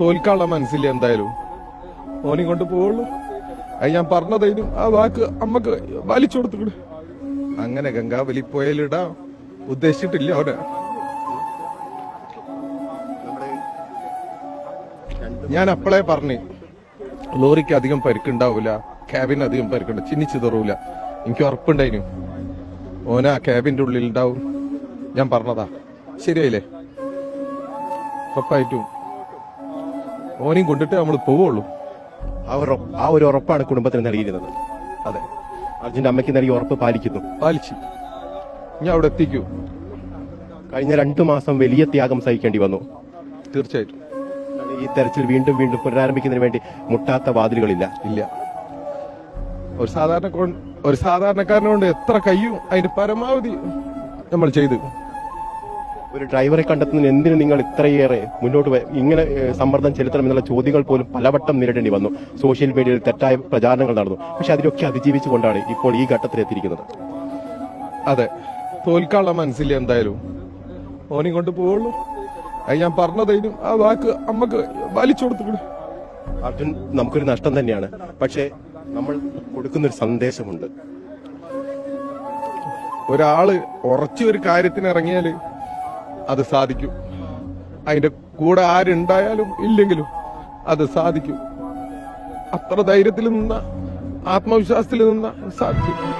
തോൽക്കാനുള്ള മനസ്സില്ല എന്തായാലും. ഓനെ കൊണ്ട് പോവുള്ളൂ. അത് ഞാൻ പറഞ്ഞതേനും ആ വാക്ക് അമ്മക്ക് വലിച്ചു കൊടുത്തു. അങ്ങനെ ഗംഗാവലി പോയാലിടാ ഉദ്ദേശിച്ചിട്ടില്ല അവനെ. ഞാൻ അപ്പളേ പറഞ്ഞു ലോറിക്ക് അധികം പരിക്കുണ്ടാവൂല, ക്യാബിന് അധികം പരിക്കുണ്ട്, ചിന്നിച്ചിതറൂല. എനിക്ക് ഉറപ്പുണ്ടായിരുന്നു ഓന ആ ക്യാബിന്റെ ഉള്ളിൽ ഉണ്ടാവും. ഞാൻ പറഞ്ഞതാ, ശരിയായില്ലേ? ഉറപ്പായിട്ടും ഓനെയും കൊണ്ടിട്ട് നമ്മൾ പോവുള്ളൂ. ആ ഒരു ഉറപ്പാണ് കുടുംബത്തിന് നൽകിയിരുന്നത്. അതെ, അർജുന്റെ അമ്മയ്ക്ക് നൽകിയ ഉറപ്പ് പാലിച്ചു. ഞാൻ അവിടെ എത്തിക്കൂ. കഴിഞ്ഞ 2 മാസം വലിയ ത്യാഗം സഹിക്കേണ്ടി വന്നു. തീർച്ചയായിട്ടും ഈ തെരച്ചിൽ വീണ്ടും പുനരാരംഭിക്കുന്നതിന് വേണ്ടി മുട്ടാത്ത വാതിലുകളില്ല. ഇല്ല. ഒരു സാധാരണക്കാരനെ കൊണ്ട് എത്ര കഴിയും അതിന്റെ പരമാവധി നമ്മൾ ചെയ്തു. ഒരു ഡ്രൈവറെ കണ്ടെത്തുന്നതിന് എന്തിനു നിങ്ങൾ ഇത്രയേറെ മുന്നോട്ട് ഇങ്ങനെ സമ്മർദ്ദം ചെലുത്തണം എന്നുള്ള ചോദ്യങ്ങൾ പോലും പലവട്ടം നേരിടേണ്ടി വന്നു. സോഷ്യൽ മീഡിയയിൽ തെറ്റായ പ്രചാരണങ്ങൾ നടന്നു. പക്ഷെ അതിലൊക്കെ അതിജീവിച്ചുകൊണ്ടാണ് ഇപ്പോൾ ഈ ഘട്ടത്തിലെത്തിയിരിക്കുന്നത്. അതെ, തോൽക്കാനുള്ള മനസ്സില്ല എന്തായാലും. ഓനെയും കൊണ്ട് പോവുള്ളൂ. അത് ഞാൻ പറഞ്ഞതേനും ആ വാക്ക് അമ്മക്ക് വലിച്ചു കൊടുത്തു. അർജുൻ നമുക്കൊരു നഷ്ടം തന്നെയാണ്. പക്ഷെ നമ്മൾ കൊടുക്കുന്നൊരു സന്ദേശമുണ്ട്. ഒരാള് ഉറച്ചൊരു കാര്യത്തിന് ഇറങ്ങിയാല് അത് സാധിക്കും. അതിന്റെ കൂടെ ആരുണ്ടായാലും ഇല്ലെങ്കിലും അത് സാധിക്കും. അത്ര ധൈര്യത്തിൽ നിന്ന, ആത്മവിശ്വാസത്തിൽ നിന്ന സാധിക്കും.